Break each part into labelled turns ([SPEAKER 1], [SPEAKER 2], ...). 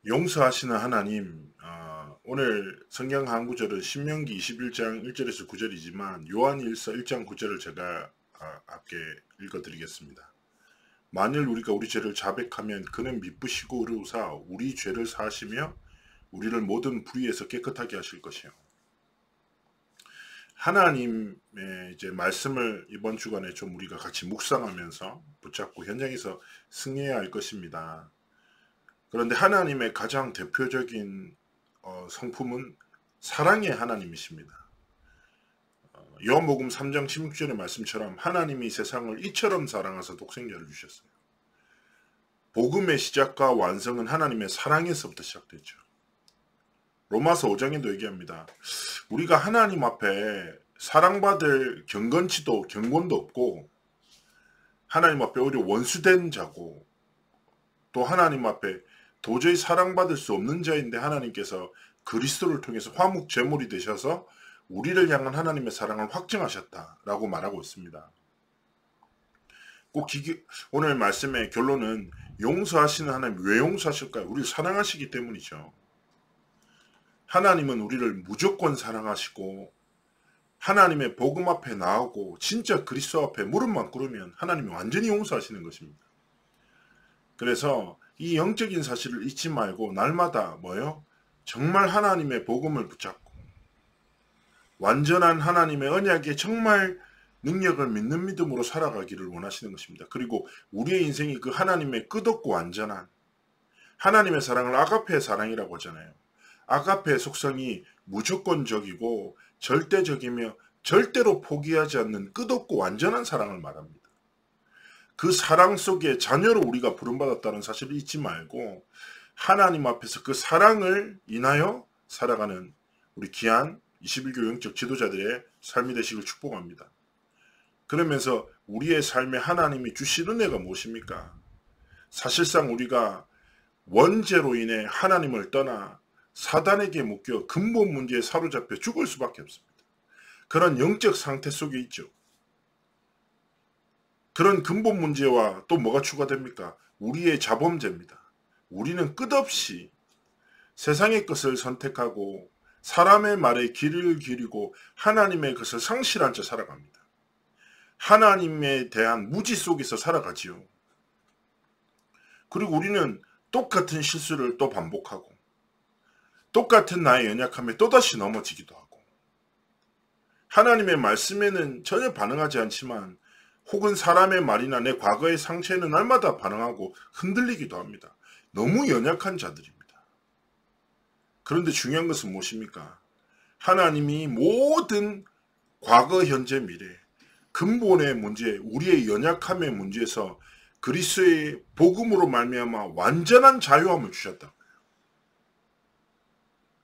[SPEAKER 1] 용서하시는 하나님, 오늘 성경 한 구절은 신명기 21장 1절에서 9절이지만 요한일서 1장 9절을 제가 함께 읽어드리겠습니다. 만일 우리가 우리 죄를 자백하면 그는 미쁘시고 의로우사 우리 죄를 사하시며 우리를 모든 불의에서 깨끗하게 하실 것이요. 하나님의 이제 말씀을 이번 주간에 좀 우리가 같이 묵상하면서 붙잡고 현장에서 승리해야 할 것입니다. 그런데 하나님의 가장 대표적인 성품은 사랑의 하나님이십니다. 요한복음 3장 16절의 말씀처럼 하나님이 세상을 이처럼 사랑하사 독생자를 주셨어요. 복음의 시작과 완성은 하나님의 사랑에서부터 시작됐죠. 로마서 5장에도 얘기합니다. 우리가 하나님 앞에 사랑받을 경건도 없고 하나님 앞에 오히려 원수된 자고 또 하나님 앞에 도저히 사랑받을 수 없는 자인데 하나님께서 그리스도를 통해서 화목 제물이 되셔서 우리를 향한 하나님의 사랑을 확증하셨다라고 말하고 있습니다. 오늘 말씀의 결론은 용서하시는 하나님 왜 용서하실까요? 우리를 사랑하시기 때문이죠. 하나님은 우리를 무조건 사랑하시고 하나님의 복음 앞에 나오고 진짜 그리스도 앞에 무릎만 꿇으면 하나님이 완전히 용서하시는 것입니다. 그래서 이 영적인 사실을 잊지 말고 날마다 정말 하나님의 복음을 붙잡고 완전한 하나님의 언약에 정말 능력을 믿는 믿음으로 살아가기를 원하시는 것입니다. 그리고 우리의 인생이 그 하나님의 끝없고 완전한 하나님의 사랑을 아가페의 사랑이라고 하잖아요. 아가페의 속성이 무조건적이고 절대적이며 절대로 포기하지 않는 끝없고 완전한 사랑을 말합니다. 그 사랑 속에 자녀로 우리가 부름받았다는 사실을 잊지 말고 하나님 앞에서 그 사랑을 인하여 살아가는 우리 귀한 21교 영적 지도자들의 삶이 되시길 축복합니다. 그러면서 우리의 삶에 하나님이 주신 은혜가 무엇입니까? 사실상 우리가 원죄로 인해 하나님을 떠나 사단에게 묶여 근본 문제에 사로잡혀 죽을 수밖에 없습니다. 그런 영적 상태 속에 있죠. 그런 근본 문제와 또 뭐가 추가됩니까? 우리의 자범죄입니다. 우리는 끝없이 세상의 것을 선택하고 사람의 말에 귀를 기울이고 하나님의 것을 상실한 채 살아갑니다. 하나님에 대한 무지 속에서 살아가지요. 그리고 우리는 똑같은 실수를 또 반복하고 똑같은 나의 연약함에 또다시 넘어지기도 하고 하나님의 말씀에는 전혀 반응하지 않지만 혹은 사람의 말이나 내 과거의 상처에는 날마다 반응하고 흔들리기도 합니다. 너무 연약한 자들입니다. 그런데 중요한 것은 무엇입니까? 하나님이 모든 과거, 현재, 미래 근본의 문제, 우리의 연약함의 문제에서 그리스도의 복음으로 말미암아 완전한 자유함을 주셨다.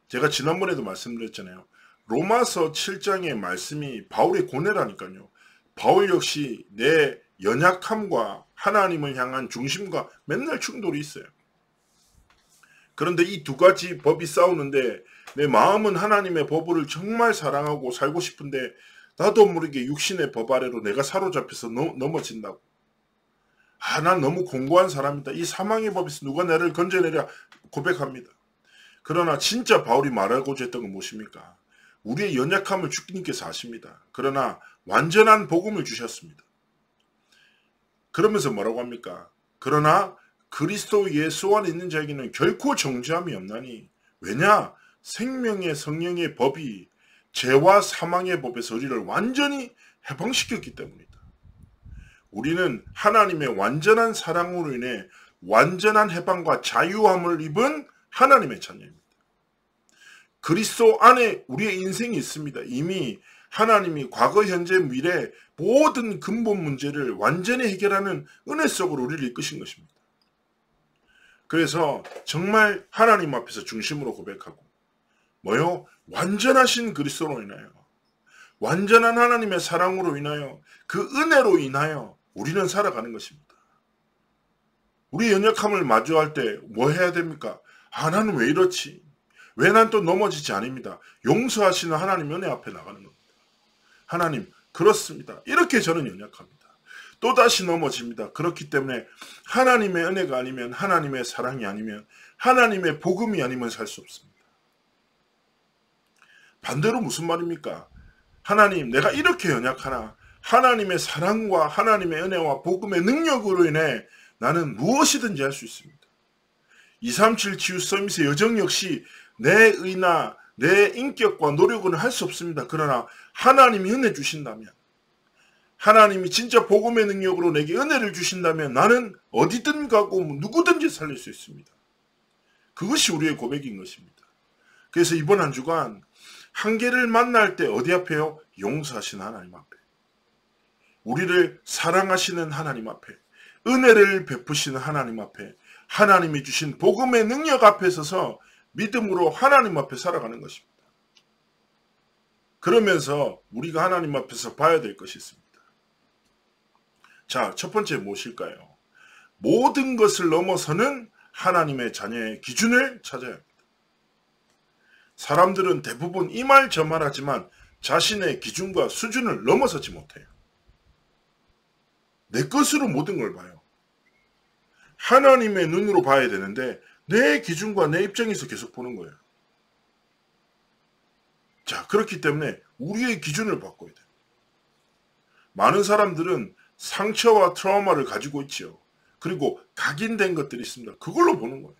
[SPEAKER 1] 제가 지난번에도 말씀드렸잖아요. 로마서 7장의 말씀이 바울의 고뇌라니까요. 바울 역시 내 연약함과 하나님을 향한 중심과 맨날 충돌이 있어요. 그런데 이 두 가지 법이 싸우는데 내 마음은 하나님의 법을 정말 사랑하고 살고 싶은데 나도 모르게 육신의 법 아래로 내가 사로잡혀서 넘어진다고. 난 너무 공고한 사람이다. 이 사망의 법에서 누가 나를 건져내랴 고백합니다. 그러나 진짜 바울이 말하고자 했던 건 무엇입니까? 우리의 연약함을 주님께서 아십니다. 그러나 완전한 복음을 주셨습니다. 그러면서 뭐라고 합니까? 그러나 그리스도 예수 안에 있는 자에게는 결코 정죄함이 없나니 왜냐? 생명의 성령의 법이 죄와 사망의 법에서 우리를 완전히 해방시켰기 때문이다. 우리는 하나님의 완전한 사랑으로 인해 완전한 해방과 자유함을 입은 하나님의 자녀입니다. 그리스도 안에 우리의 인생이 있습니다. 이미 하나님이 과거, 현재, 미래 모든 근본 문제를 완전히 해결하는 은혜 속으로 우리를 이끄신 것입니다. 그래서 정말 하나님 앞에서 중심으로 고백하고 완전하신 그리스도로 인하여 완전한 하나님의 사랑으로 인하여 그 은혜로 인하여 우리는 살아가는 것입니다. 우리 연약함을 마주할 때 뭐 해야 됩니까? 나는 왜 이렇지? 왜 난 또 넘어지지 않습니다. 용서하시는 하나님 은혜 앞에 나가는 겁니다. 하나님 그렇습니다. 이렇게 저는 연약합니다. 또다시 넘어집니다. 그렇기 때문에 하나님의 은혜가 아니면, 하나님의 사랑이 아니면, 하나님의 복음이 아니면 살 수 없습니다. 반대로 무슨 말입니까? 하나님, 내가 이렇게 연약하나 하나님의 사랑과 하나님의 은혜와 복음의 능력으로 인해 나는 무엇이든지 할 수 있습니다. 237 치유 서밋의 여정 역시 내 의나 내 인격과 노력은 할 수 없습니다. 그러나 하나님이 은혜 주신다면, 하나님이 진짜 복음의 능력으로 내게 은혜를 주신다면 나는 어디든 가고 누구든지 살릴 수 있습니다. 그것이 우리의 고백인 것입니다. 그래서 이번 한 주간 한계를 만날 때 어디 앞에요? 용서하시는 하나님 앞에, 우리를 사랑하시는 하나님 앞에, 은혜를 베푸시는 하나님 앞에, 하나님이 주신 복음의 능력 앞에 서서 믿음으로 하나님 앞에 살아가는 것입니다. 그러면서 우리가 하나님 앞에서 봐야 될 것이 있습니다. 자, 첫 번째 무엇일까요? 모든 것을 넘어서는 하나님의 자녀의 기준을 찾아야 합니다. 사람들은 대부분 이 말 저 말 하지만 자신의 기준과 수준을 넘어서지 못해요. 내 것으로 모든 걸 봐요. 하나님의 눈으로 봐야 되는데 내 기준과 내 입장에서 계속 보는 거예요. 자, 그렇기 때문에 우리의 기준을 바꿔야 돼요. 많은 사람들은 상처와 트라우마를 가지고 있지요. 그리고 각인된 것들이 있습니다. 그걸로 보는 거예요.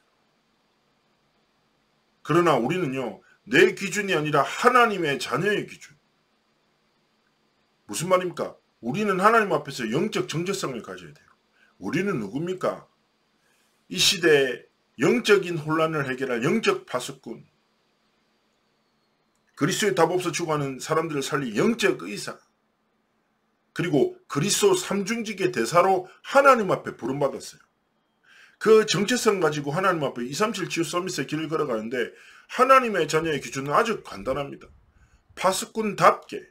[SPEAKER 1] 그러나 우리는요, 내 기준이 아니라 하나님의 자녀의 기준. 무슨 말입니까? 우리는 하나님 앞에서 영적 정체성을 가져야 돼요. 우리는 누굽니까? 이 시대에 영적인 혼란을 해결할 영적 파수꾼, 그리스도의 답 없어 죽어가는 사람들을 살릴 영적 의사, 그리고 그리스도 삼중직의 대사로 하나님 앞에 부름받았어요. 그 정체성 가지고 하나님 앞에 237 치유 서밋의 길을 걸어가는데 하나님의 자녀의 기준은 아주 간단합니다. 파수꾼답게,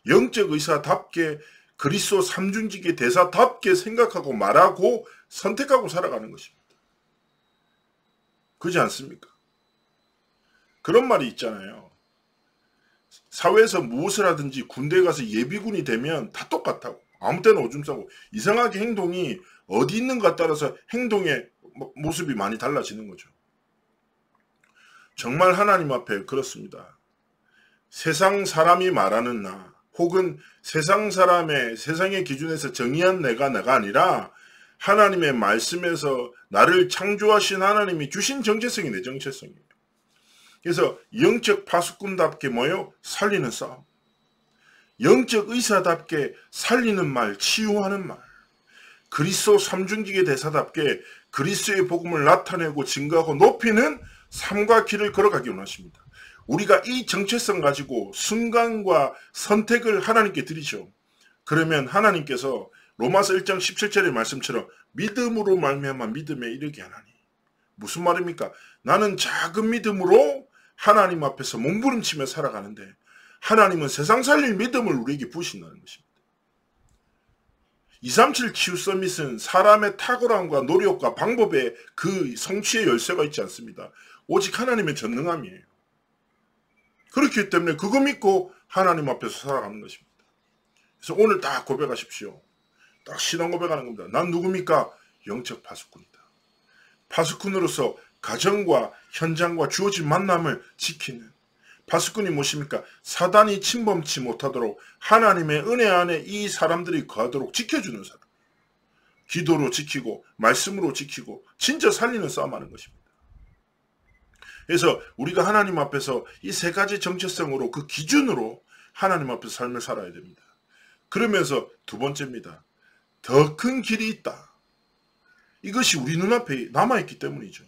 [SPEAKER 1] 영적 의사답게, 그리스도 삼중직의 대사답게 생각하고 말하고 선택하고 살아가는 것입니다. 그렇지 않습니까? 그런 말이 있잖아요. 사회에서 무엇을 하든지 군대에 가서 예비군이 되면 다 똑같다고. 아무 때나 오줌 싸고 이상하게 행동이 어디 있는가 따라서 행동의 모습이 많이 달라지는 거죠. 정말 하나님 앞에 그렇습니다. 세상 사람이 말하는 나, 혹은 세상 사람의 세상의 기준에서 정의한 내가 아니라 하나님의 말씀에서 나를 창조하신 하나님이 주신 정체성이 내 정체성이에요. 그래서 영적 파수꾼답게 뭐예요? 살리는 싸움. 영적 의사답게 살리는 말, 치유하는 말. 그리스도 삼중직의 대사답게 그리스도의 복음을 나타내고 증거하고 높이는 삶과 길을 걸어가기 원하십니다. 우리가 이 정체성 가지고 순간과 선택을 하나님께 드리죠. 그러면 하나님께서 로마서 1장 17절의 말씀처럼 믿음으로 말미암아 믿음에 이르게 하나니. 무슨 말입니까? 나는 작은 믿음으로 하나님 앞에서 몸부림치며 살아가는데 하나님은 세상 살릴 믿음을 우리에게 부으신다는 것입니다. 237 치유 서밋은 사람의 탁월함과 노력과 방법에 그 성취의 열쇠가 있지 않습니다. 오직 하나님의 전능함이에요. 그렇기 때문에 그거 믿고 하나님 앞에서 살아가는 것입니다. 그래서 오늘 딱 고백하십시오. 딱 신앙 고백하는 겁니다. 난 누굽니까? 영적 파수꾼이다. 파수꾼으로서 가정과 현장과 주어진 만남을 지키는 파수꾼이 무엇입니까? 사단이 침범치 못하도록 하나님의 은혜 안에 이 사람들이 거하도록 지켜주는 사람. 기도로 지키고 말씀으로 지키고 진짜 살리는 싸움하는 것입니다. 그래서 우리가 하나님 앞에서 이 세 가지 정체성으로 그 기준으로 하나님 앞에서 삶을 살아야 됩니다. 그러면서 두 번째입니다. 더 큰 길이 있다. 이것이 우리 눈앞에 남아있기 때문이죠.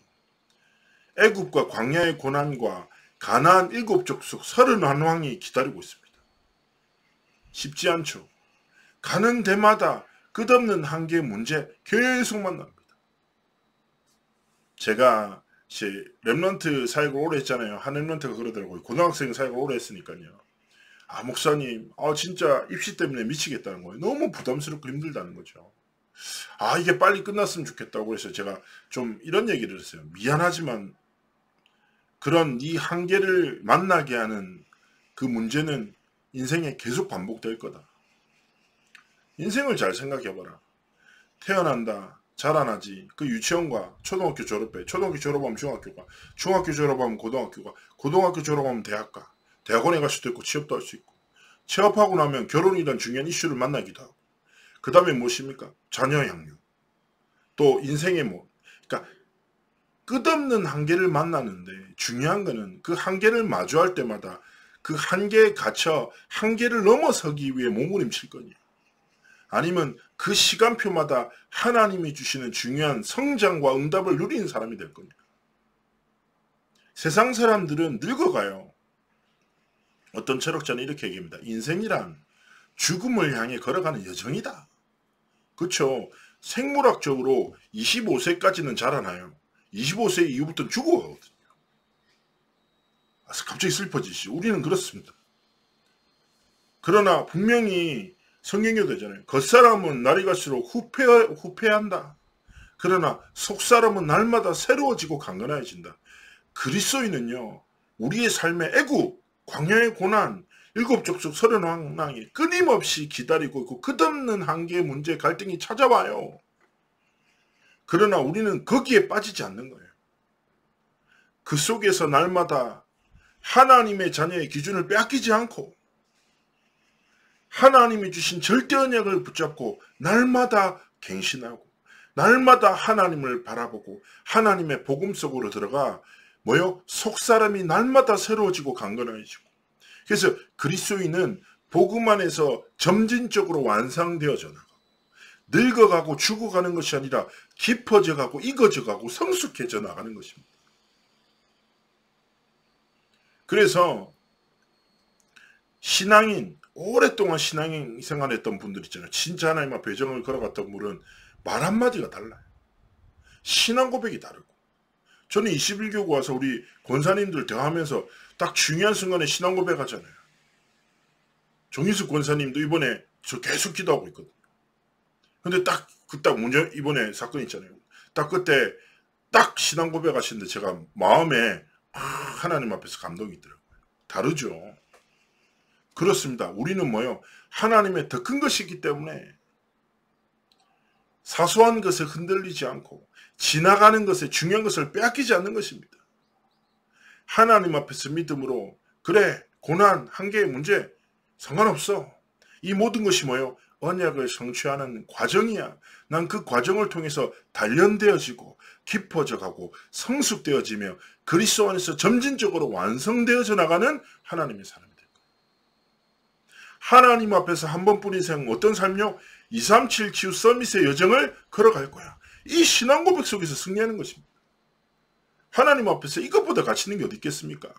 [SPEAKER 1] 애굽과 광야의 고난과 가나안 7족속 31왕이 기다리고 있습니다. 쉽지 않죠. 가는 데마다 끝없는 한계의 문제 계속 만납니다. 제가 렘넌트 사역을 오래 했잖아요. 한 렘넌트가 그러더라고요. 고등학생 사역을 오래 했으니까요. 아, 목사님, 진짜 입시 때문에 미치겠다는 거예요. 너무 부담스럽고 힘들다는 거죠. 아, 이게 빨리 끝났으면 좋겠다고 해서 제가 좀 이런 얘기를 했어요. 미안하지만 그런 이 한계를 만나게 하는 그 문제는 인생에 계속 반복될 거다. 인생을 잘 생각해봐라. 태어난다. 자라나지. 그 유치원과 초등학교 졸업해. 초등학교 졸업하면 중학교 가. 중학교 졸업하면 고등학교 가. 고등학교 졸업하면 대학 가. 대학원에 갈 수도 있고 취업도 할 수 있고. 취업하고 나면 결혼이란 중요한 이슈를 만나기도 하고. 그 다음에 무엇입니까? 자녀 양육. 또 인생의 뭐. 그러니까 끝없는 한계를 만나는데 중요한 거는 그 한계를 마주할 때마다 그 한계에 갇혀 한계를 넘어서기 위해 몸부림칠 거냐. 아니면 그 시간표마다 하나님이 주시는 중요한 성장과 응답을 누리는 사람이 될 거냐. 세상 사람들은 늙어가요. 어떤 철학자는 이렇게 얘기합니다. 인생이란 죽음을 향해 걸어가는 여정이다. 그렇죠. 생물학적으로 25세까지는 자라나요. 25세 이후부터는 죽어가거든요. 갑자기 슬퍼지시죠. 우리는 그렇습니다. 그러나 분명히 성경에도 되잖아요. 겉사람은 날이 갈수록 후패한다. 그러나 속사람은 날마다 새로워지고 강건해진다. 그리스도인은요. 우리의 삶의 애굽, 광야의 고난, 일곱 족속 30왕이 끊임없이 기다리고 있고 끝없는 한계의 문제, 갈등이 찾아와요. 그러나 우리는 거기에 빠지지 않는 거예요. 그 속에서 날마다 하나님의 자녀의 기준을 빼앗기지 않고 하나님이 주신 절대 언약을 붙잡고 날마다 갱신하고 날마다 하나님을 바라보고 하나님의 복음 속으로 들어가 속사람이 날마다 새로워지고 강건해지고. 그래서 그리스도인은 복음 안에서 점진적으로 완성되어져 나가고 늙어가고 죽어가는 것이 아니라 깊어져가고 익어져가고 성숙해져 나가는 것입니다. 그래서 신앙인, 오랫동안 신앙인 생활했던 분들 있잖아요. 진짜 하나님 앞에 배정을 걸어갔던 분은 말 한마디가 달라요. 신앙 고백이 다르고. 저는 21교구 와서 우리 권사님들 대화하면서 딱 중요한 순간에 신앙 고백하잖아요. 정희숙 권사님도 이번에 저 계속 기도하고 있거든요. 근데 딱 문제 이번에 사건 있잖아요. 딱 그때 딱 신앙 고백하시는데 제가 마음에 하나님 앞에서 감동이 있더라고요. 다르죠. 그렇습니다. 우리는 하나님의 더 큰 것이 있기 때문에 사소한 것에 흔들리지 않고 지나가는 것에 중요한 것을 빼앗기지 않는 것입니다. 하나님 앞에서 믿음으로 그래 고난 한계의 문제 상관없어. 이 모든 것이 언약을 성취하는 과정이야. 난 그 과정을 통해서 단련되어지고 깊어져가고 성숙되어지며 그리스도 안에서 점진적으로 완성되어져 나가는 하나님의 사람이 될 거예요. 하나님 앞에서 한 번뿐인 인생 어떤 삶요? 237 치유 서밋의 여정을 걸어갈 거야. 이 신앙 고백 속에서 승리하는 것입니다. 하나님 앞에서 이것보다 가치 있는 게 어디 있겠습니까?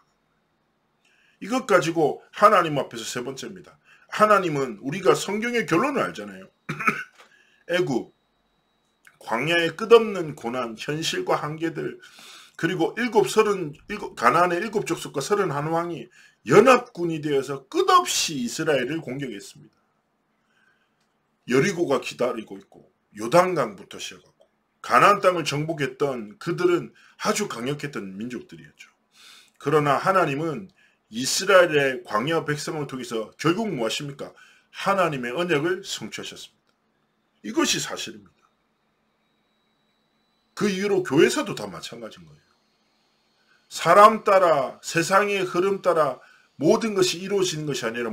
[SPEAKER 1] 이것 가지고 하나님 앞에서 세 번째입니다. 하나님은 우리가 성경의 결론을 알잖아요. 애굽, 광야의 끝없는 고난, 현실과 한계들, 그리고 가나안의 7족속과 31왕이 연합군이 되어서 끝없이 이스라엘을 공격했습니다. 여리고가 기다리고 있고 요단강부터 시작하고 가나안 땅을 정복했던 그들은 아주 강력했던 민족들이었죠. 그러나 하나님은 이스라엘의 광야 백성을 통해서 결국 무엇입니까? 하나님의 언약을 성취하셨습니다. 이것이 사실입니다. 그 이후로 교회에서도 다 마찬가지인 거예요. 사람 따라 세상의 흐름 따라 모든 것이 이루어지는 것이 아니라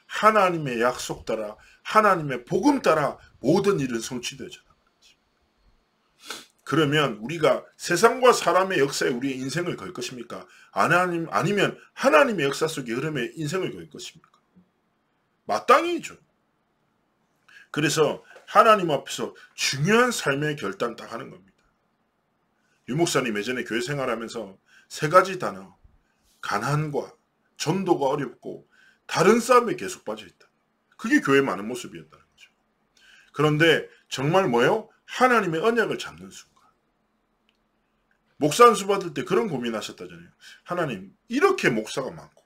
[SPEAKER 1] 하나님의 약속 따라 하나님의 복음 따라 모든 일은 성취되어져 나가는 것입니다. 그러면 우리가 세상과 사람의 역사에 우리의 인생을 걸 것입니까? 아니면 하나님의 역사 속의 흐름에 인생을 걸 것입니까? 마땅히죠. 그래서 하나님 앞에서 중요한 삶의 결단 딱 하는 겁니다. 유 목사님 예전에 교회 생활하면서 세 가지 단어, 가난과 전도가 어렵고 다른 싸움에 계속 빠져있다. 그게 교회의 많은 모습이었다는 거죠. 그런데 정말 하나님의 언약을 잡는 순간. 목사 안수 받을 때 그런 고민하셨다잖아요. 하나님, 이렇게 목사가 많고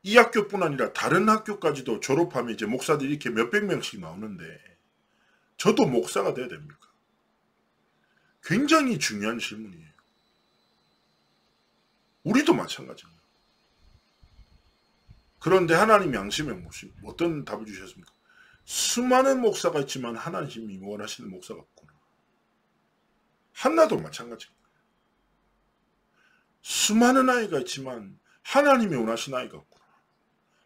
[SPEAKER 1] 이 학교뿐 아니라 다른 학교까지도 졸업하면 이제 목사들이 이렇게 몇백 명씩 나오는데 저도 목사가 돼야 됩니까? 굉장히 중요한 질문이에요. 우리도 마찬가지입니다. 그런데 하나님 양심에 어떤 답을 주셨습니까? 수많은 목사가 있지만 하나님이 원하시는 목사가 없구나. 한나도 마찬가지입니다. 수많은 아이가 있지만 하나님이 원하시는 아이가 없구나.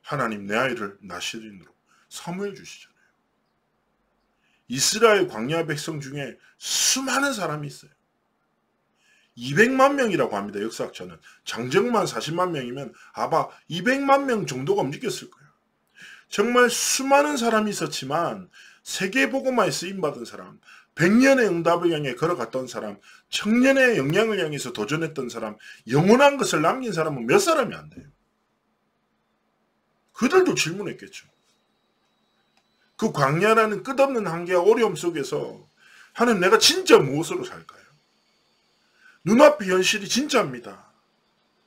[SPEAKER 1] 하나님 내 아이를 나시린으로 사무해 주시잖아요. 이스라엘 광야 백성 중에 수많은 사람이 있어요. 200만 명이라고 합니다. 역사학자는. 장정만 40만 명이면 아마 200만 명 정도가 움직였을 거예요. 정말 수많은 사람이 있었지만 세계복음화에 쓰임받은 사람, 100년의 응답을 향해 걸어갔던 사람, 청년의 영향을 향해서 도전했던 사람, 영원한 것을 남긴 사람은 몇 사람이 안 돼요. 그들도 질문했겠죠. 그 광야라는 끝없는 한계와 어려움 속에서 하나님 내가 진짜 무엇으로 살까요? 눈앞의 현실이 진짜입니다.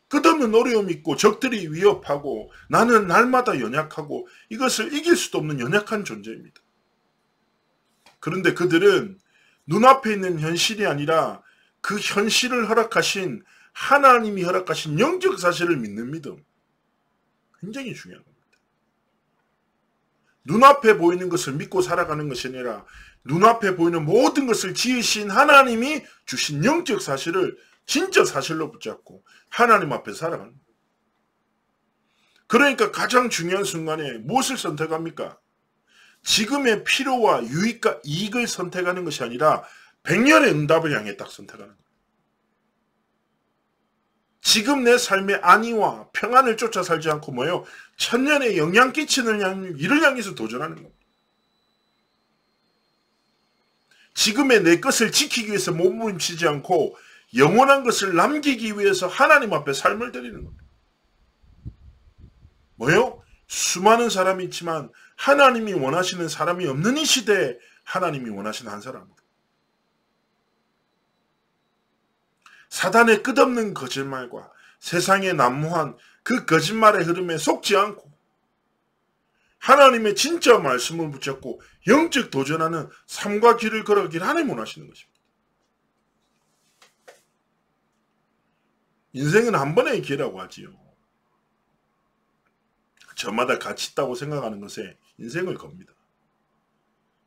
[SPEAKER 1] 끝없는 어려움이 있고 적들이 위협하고 나는 날마다 연약하고 이것을 이길 수도 없는 연약한 존재입니다. 그런데 그들은 눈앞에 있는 현실이 아니라 그 현실을 허락하신 하나님이 허락하신 영적 사실을 믿는 믿음. 굉장히 중요한 겁니다. 눈앞에 보이는 것을 믿고 살아가는 것이 아니라 눈앞에 보이는 모든 것을 지으신 하나님이 주신 영적 사실을 진짜 사실로 붙잡고 하나님 앞에 살아가는 거예요. 그러니까 가장 중요한 순간에 무엇을 선택합니까? 지금의 필요와 유익과 이익을 선택하는 것이 아니라 100년의 응답을 향해 딱 선택하는 거예요. 지금 내 삶의 안위와 평안을 쫓아 살지 않고 뭐예요? 천년에 영향 끼치는 일을 향해서 도전하는 겁니다. 지금의 내 것을 지키기 위해서 몸부림치지 않고 영원한 것을 남기기 위해서 하나님 앞에 삶을 드리는 겁니다. 뭐예요? 수많은 사람이 있지만 하나님이 원하시는 사람이 없는 이 시대에 하나님이 원하시는 한 사람으로. 사단의 끝없는 거짓말과 세상의 난무한 그 거짓말의 흐름에 속지 않고 하나님의 진짜 말씀을 붙잡고 영적 도전하는 삶과 길을 걸어가기를 하나님 원하시는 것입니다. 인생은 한 번의 기회라고 하지요. 저마다 가치 있다고 생각하는 것에 인생을 겁니다.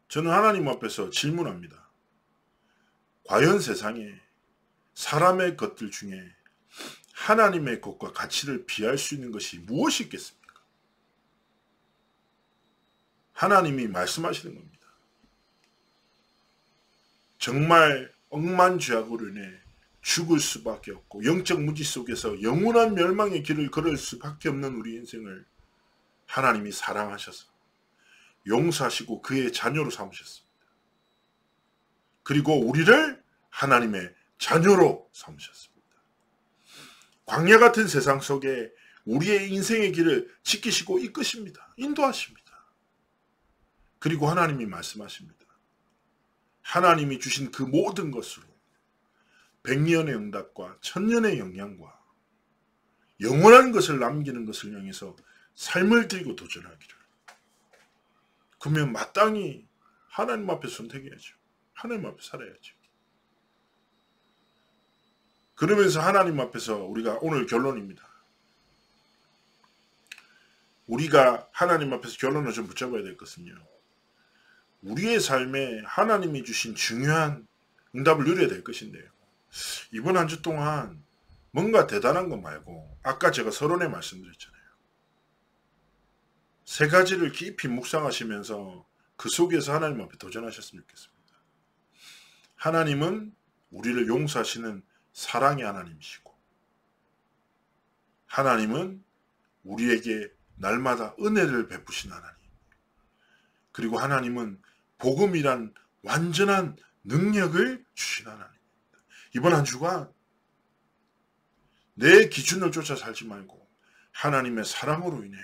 [SPEAKER 1] 저는 하나님 앞에서 질문합니다. 과연 세상에 사람의 것들 중에 하나님의 것과 가치를 비할 수 있는 것이 무엇이 있겠습니까? 하나님이 말씀하시는 겁니다. 정말 억만죄악으로 인해 죽을 수밖에 없고 영적 무지 속에서 영원한 멸망의 길을 걸을 수밖에 없는 우리 인생을 하나님이 사랑하셔서 용서하시고 그의 자녀로 삼으셨습니다. 그리고 우리를 하나님의 자녀로 삼으셨습니다. 광야 같은 세상 속에 우리의 인생의 길을 지키시고 이끄십니다. 인도하십니다. 그리고 하나님이 말씀하십니다. 하나님이 주신 그 모든 것으로 100년의 응답과 1000년의 영향과 영원한 것을 남기는 것을 향해서 삶을 들고 도전하기를. 그러면 마땅히 하나님 앞에 선택해야죠. 하나님 앞에 살아야죠. 그러면서 하나님 앞에서 우리가 오늘 결론입니다. 우리가 하나님 앞에서 결론을 좀 붙잡아야 될 것은요. 우리의 삶에 하나님이 주신 중요한 응답을 누려야 될 것인데요. 이번 한 주 동안 뭔가 대단한 거 말고 아까 제가 서론에 말씀드렸잖아요. 세 가지를 깊이 묵상하시면서 그 속에서 하나님 앞에 도전하셨으면 좋겠습니다. 하나님은 우리를 용서하시는 사랑의 하나님이시고 하나님은 우리에게 날마다 은혜를 베푸신 하나님, 그리고 하나님은 복음이란 완전한 능력을 주신 하나님입니다. 이번 한 주간 내 기준을 쫓아 살지 말고 하나님의 사랑으로 인해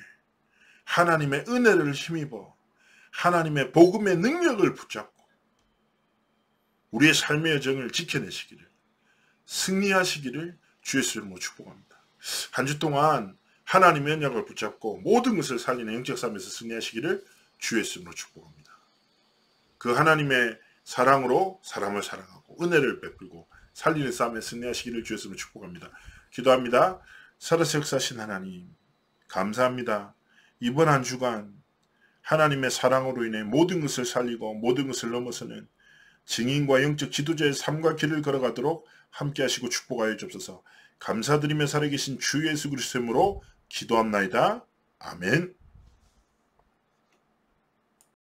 [SPEAKER 1] 하나님의 은혜를 힘입어 하나님의 복음의 능력을 붙잡고 우리의 삶의 여정을 지켜내시기를, 승리하시기를 주의 이름으로 축복합니다. 한 주 동안 하나님의 언약을 붙잡고 모든 것을 살리는 영적 삶에서 승리하시기를 주의 이름으로 축복합니다. 그 하나님의 사랑으로 사람을 사랑하고 은혜를 베풀고 살리는 삶에 승리하시기를 주의 이름으로 축복합니다. 기도합니다. 살아서 역사하신 하나님 감사합니다. 이번 한 주간 하나님의 사랑으로 인해 모든 것을 살리고 모든 것을 넘어서는 증인과 영적 지도자의 삶과 길을 걸어가도록 함께 하시고 축복하여 주옵소서. 감사드리며 살아계신 주 예수 그리스도의 이름으로 기도합나이다. 아멘.